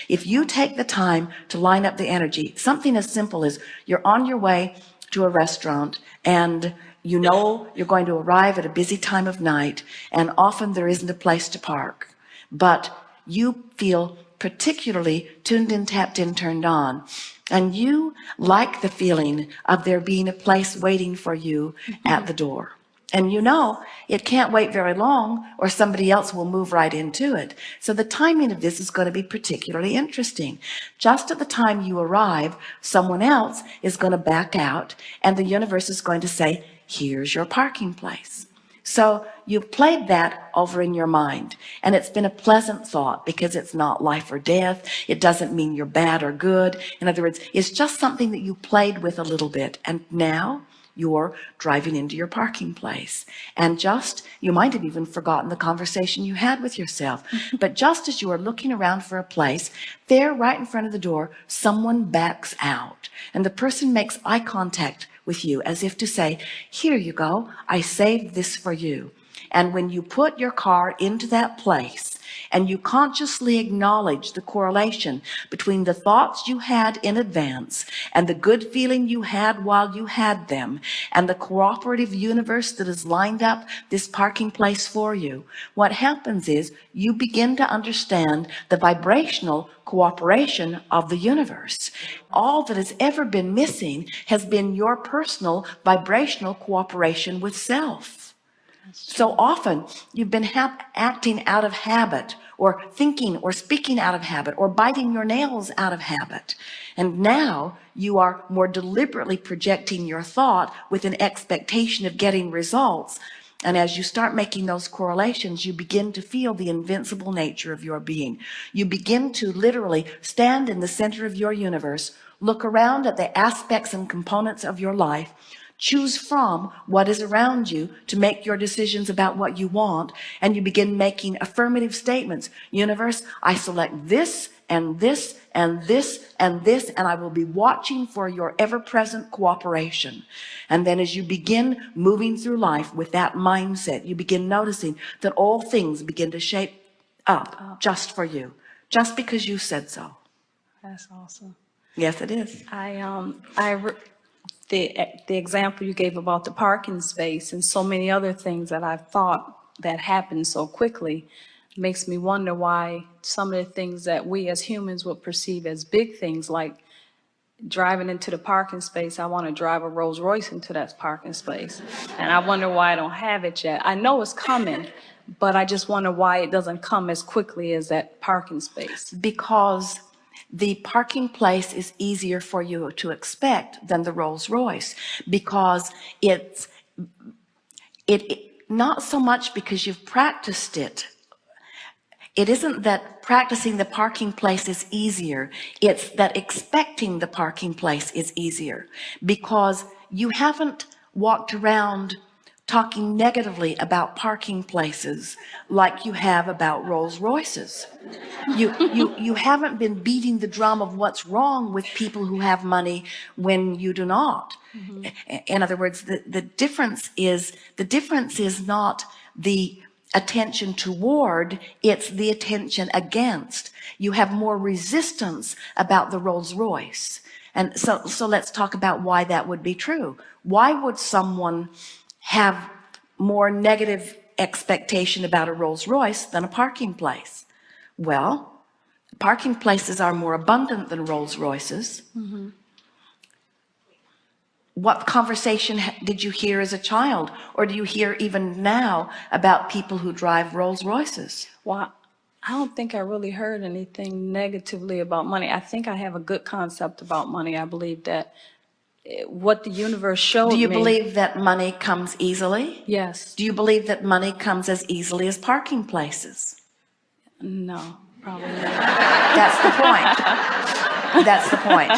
If you take the time to line up the energy, something as simple as you're on your way to a restaurant and you know you're going to arrive at a busy time of night, and often there isn't a place to park, but you feel particularly tuned in, tapped in, turned on, and you like the feeling of there being a place waiting for you at the door. And you know it can't wait very long or somebody else will move right into it. So the timing of this is going to be particularly interesting. Just at the time you arrive, someone else is going to back out and the universe is going to say, here's your parking place. So you've played that over in your mind, and it's been a pleasant thought because it's not life or death. It doesn't mean you're bad or good. In other words, it's just something that you played with a little bit, and now you're driving into your parking place. And you might have even forgotten the conversation you had with yourself, but just as you are looking around for a place, there right in front of the door, someone backs out, and the person makes eye contact with you as if to say, here you go, I saved this for you. And when you put your car into that place and you consciously acknowledge the correlation between the thoughts you had in advance and the good feeling you had while you had them and the cooperative universe that has lined up this parking place for you, what happens is you begin to understand the vibrational cooperation of the universe. All that has ever been missing has been your personal vibrational cooperation with self. So often you've been acting out of habit, or thinking or speaking out of habit, or biting your nails out of habit. And now you are more deliberately projecting your thought with an expectation of getting results. And as you start making those correlations, you begin to feel the invincible nature of your being. You begin to literally stand in the center of your universe, look around at the aspects and components of your life, choose from what is around you to make your decisions about what you want, and you begin making affirmative statements. Universe, I select this and this and this and this, and I will be watching for your ever-present cooperation. And then as you begin moving through life with that mindset, you begin noticing that all things begin to shape up just for you, just because you said so. That's awesome. Yes, it is. The example you gave about the parking space and so many other things that I've thought that happened so quickly makes me wonder why some of the things that we as humans would perceive as big things, like driving into the parking space, I want to drive a Rolls Royce into that parking space, and I wonder why I don't have it yet. I know it's coming, but I just wonder why it doesn't come as quickly as that parking space. Because the parking place is easier for you to expect than the Rolls Royce, because it's not so much because you've practiced it. It isn't that practicing the parking place is easier. It's that expecting the parking place is easier, because you haven't walked around talking negatively about parking places like you have about Rolls Royces. You haven't been beating the drum of what's wrong with people who have money when you do not. In other words, the difference is not the attention toward, it's the attention against. You have more resistance about the Rolls Royce. And so let's talk about why that would be true. Why would someone have more negative expectation about a Rolls Royce than a parking place? Well, parking places are more abundant than Rolls Royces. What conversation did you hear as a child, or do you hear even now about people who drive Rolls Royces? Well, I don't think I really heard anything negatively about money. I think I have a good concept about money. I believe that what the universe showed me. Do you believe that money comes easily? Yes. Do you believe that money comes as easily as parking places? No, probably not. That's the point. That's the point.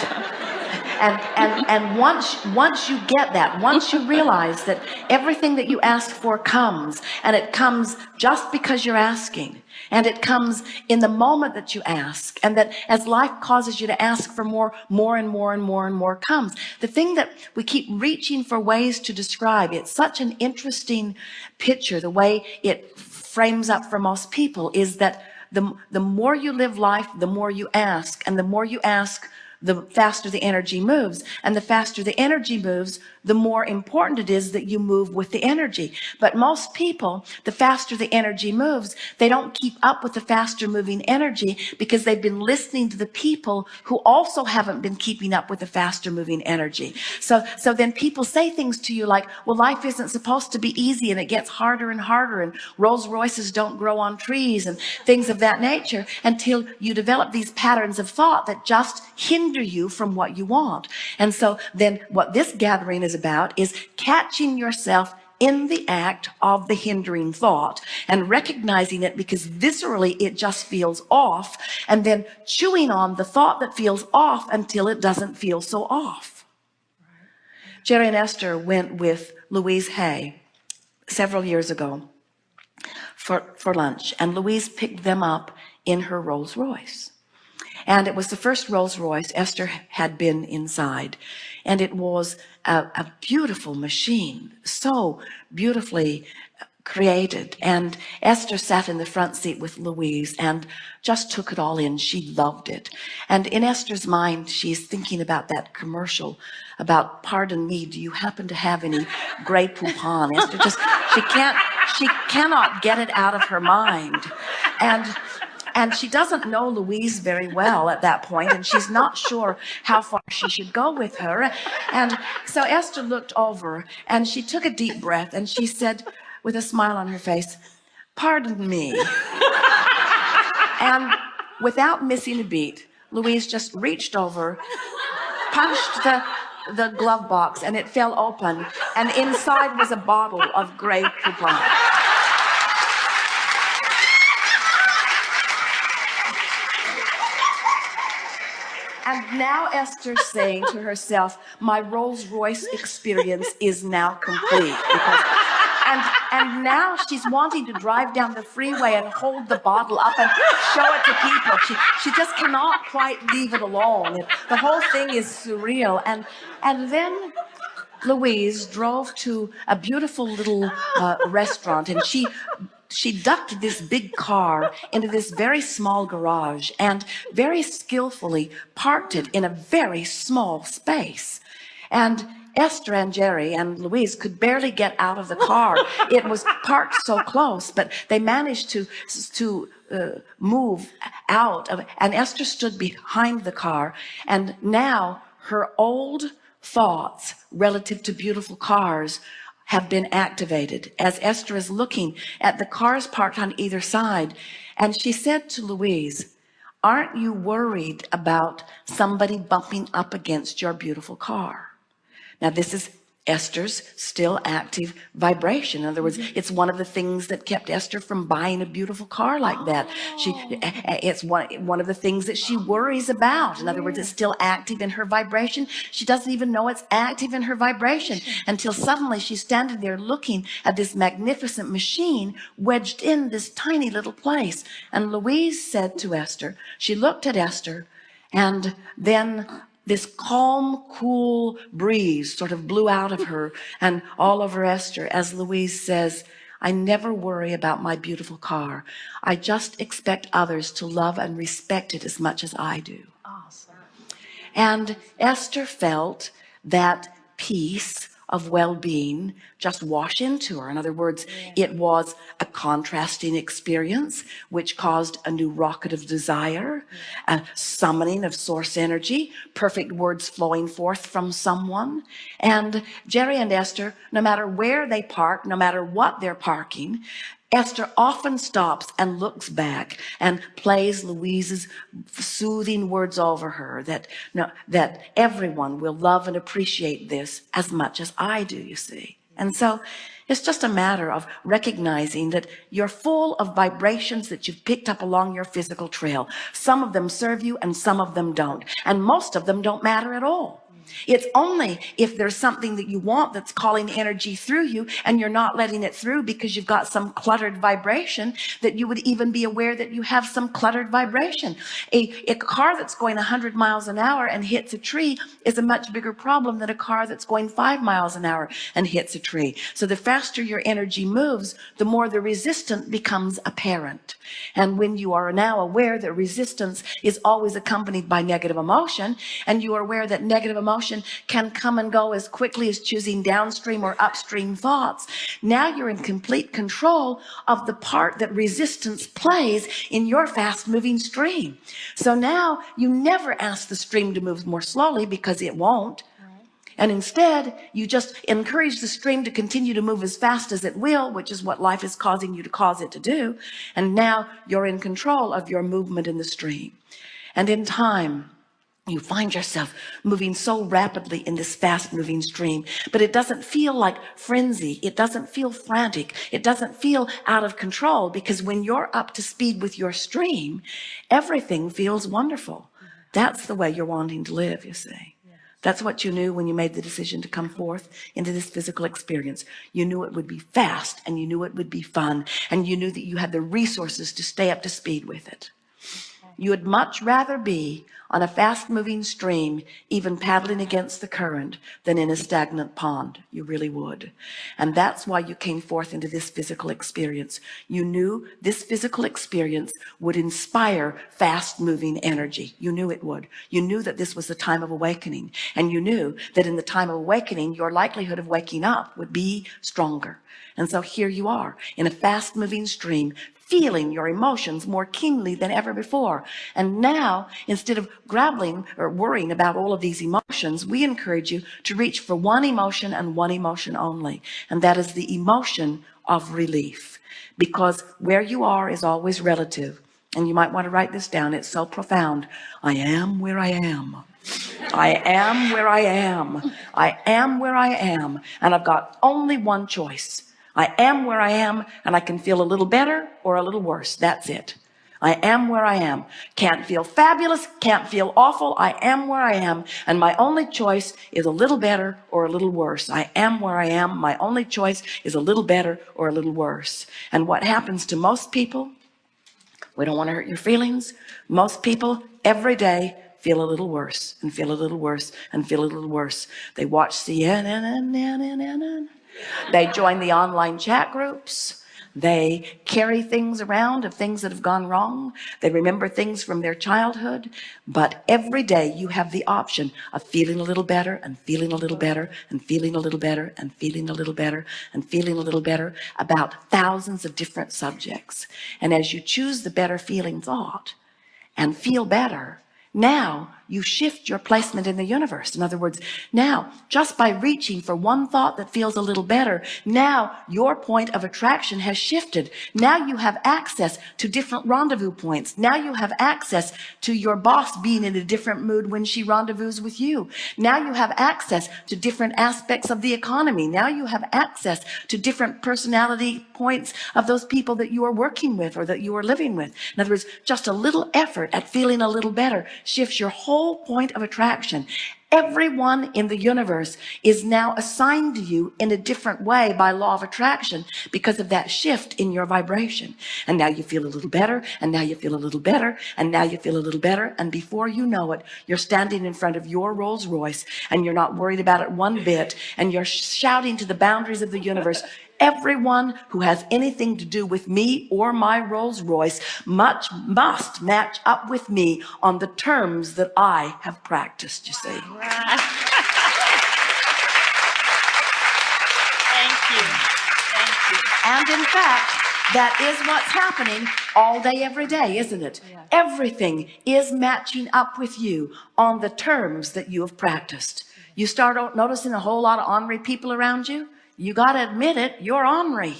And once you get that, once you realize that everything that you ask for comes, and it comes just because you're asking, and it comes in the moment that you ask, and that as life causes you to ask for more and more comes. The thing that we keep reaching for ways to describe, it's such an interesting picture, the way it frames up for most people, is that the more you live life, the more you ask, and the more you ask, the faster the energy moves, and the faster the energy moves, the more important it is that you move with the energy. But most people, the faster the energy moves, they don't keep up with the faster moving energy because they've been listening to the people who also haven't been keeping up with the faster moving energy. So then people say things to you like, well, life isn't supposed to be easy, and it gets harder and harder, and Rolls Royces don't grow on trees, and things of that nature, until you develop these patterns of thought that just hinder you from what you want. And so then what this gathering is about is catching yourself in the act of the hindering thought and recognizing it, because viscerally it just feels off, and then chewing on the thought that feels off until it doesn't feel so off. Jerry and Esther went with Louise Hay several years ago for lunch, and Louise picked them up in her Rolls Royce. And it was the first Rolls Royce Esther had been inside. And it was a beautiful machine, so beautifully created. And Esther sat in the front seat with Louise and just took it all in. She loved it. And in Esther's mind, she's thinking about that commercial about, pardon me, do you happen to have any Grey Poupon? Esther just, she cannot get it out of her mind. And she doesn't know Louise very well at that point, and she's not sure how far she should go with her. And so Esther looked over, and she took a deep breath, and she said, with a smile on her face, pardon me. And without missing a beat, Louise just reached over, punched the glove box, and it fell open, and inside was a bottle of Grey Poupon. And now Esther's saying to herself, my Rolls Royce experience is now complete. And now she's wanting to drive down the freeway and hold the bottle up and show it to people. She just cannot quite leave it alone. The whole thing is surreal. And then Louise drove to a beautiful little restaurant, and she ducked this big car into this very small garage and very skillfully parked it in a very small space. And Esther and Jerry and Louise could barely get out of the car. It was parked so close, but they managed to move out of it. And Esther stood behind the car, and now her old thoughts relative to beautiful cars have been activated as Esther is looking at the cars parked on either side. And she said to Louise, aren't you worried about somebody bumping up against your beautiful car? Now, this is Esther's still active vibration. In other words, it's one of the things that kept Esther from buying a beautiful car like that. It's one of the things that she worries about. In other words, it's still active in her vibration. She doesn't even know it's active in her vibration until suddenly she's standing there looking at this magnificent machine wedged in this tiny little place. And Louise said to Esther, she looked at Esther, and then this calm, cool breeze sort of blew out of her and all over Esther as Louise says, I never worry about my beautiful car. I just expect others to love and respect it as much as I do. Awesome. And Esther felt that peace of well-being just wash into her. In other words, it was a contrasting experience which caused a new rocket of desire, a summoning of source energy, perfect words flowing forth from someone. And Jerry and Esther, no matter where they park, no matter what they're parking, Esther often stops and looks back and plays Louise's soothing words over her that everyone will love and appreciate this as much as I do, you see. And so it's just a matter of recognizing that you're full of vibrations that you've picked up along your physical trail. Some of them serve you and some of them don't. And most of them don't matter at all. It's only if there's something that you want that's calling energy through you and you're not letting it through because you've got some cluttered vibration that you would even be aware that you have some cluttered vibration. A car that's going 100 miles an hour and hits a tree is a much bigger problem than a car that's going 5 miles an hour and hits a tree. So the faster your energy moves, the more the resistance becomes apparent. And when you are now aware that resistance is always accompanied by negative emotion, and you are aware that negative emotion can come and go as quickly as choosing downstream or upstream thoughts, now you're in complete control of the part that resistance plays in your fast moving stream. So now you never ask the stream to move more slowly, because it won't. And instead, you just encourage the stream to continue to move as fast as it will, which is what life is causing you to cause it to do. And now you're in control of your movement in the stream. And in time, you find yourself moving so rapidly in this fast moving stream, but it doesn't feel like frenzy. It doesn't feel frantic. It doesn't feel out of control, because when you're up to speed with your stream, everything feels wonderful. That's the way you're wanting to live, you see. That's what you knew when you made the decision to come forth into this physical experience. You knew it would be fast, and you knew it would be fun, and you knew that you had the resources to stay up to speed with it. You would much rather be on a fast moving stream, even paddling against the current, than in a stagnant pond. You really would. And that's why you came forth into this physical experience. You knew this physical experience would inspire fast moving energy. You knew it would. You knew that this was the time of awakening. And you knew that in the time of awakening, your likelihood of waking up would be stronger. And so here you are in a fast moving stream, feeling your emotions more keenly than ever before. And now, instead of grappling or worrying about all of these emotions, we encourage you to reach for one emotion and one emotion only. And that is the emotion of relief. Because where you are is always relative. And you might want to write this down. It's so profound. I am where I am. I am where I am. I am where I am. And I've got only one choice. I am where I am, and I can feel a little better or a little worse. That's it. I am where I am. Can't feel fabulous, can't feel awful. I am where I am, and my only choice is a little better or a little worse. I am where I am. My only choice is a little better or a little worse. And what happens to most people, we don't want to hurt your feelings. Most people every day feel a little worse and feel a little worse and feel a little worse. They watch CNN. They join the online chat groups. They carry things around of things that have gone wrong. They remember things from their childhood. But every day you have the option of feeling a little better and feeling a little better and feeling a little better and feeling a little better and feeling a little better about thousands of different subjects. And as you choose the better feeling thought and feel better, now you shift your placement in the universe. In other words, now just by reaching for one thought that feels a little better, now your point of attraction has shifted. Now you have access to different rendezvous points. Now you have access to your boss being in a different mood when she rendezvous with you. Now you have access to different aspects of the economy. Now you have access to different personality points of those people that you are working with or that you are living with. In other words, just a little effort at feeling a little better shifts your whole point of attraction. Everyone in the universe is now assigned to you in a different way by law of attraction because of that shift in your vibration. And now you feel a little better, and now you feel a little better, and now you feel a little better. And before you know it, you're standing in front of your Rolls Royce, and you're not worried about it one bit, and you're shouting to the boundaries of the universe, everyone who has anything to do with me or my Rolls Royce must match up with me on the terms that I have practiced, you see. Right. Thank you. Thank you. And in fact, that is what's happening all day, every day, isn't it? Yes. Everything is matching up with you on the terms that you have practiced. You start noticing a whole lot of ornery people around you. You got to admit it, you're ornery.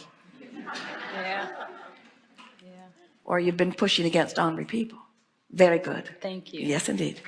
Yeah. Or you've been pushing against ornery people. Very good. Thank you. Yes, indeed.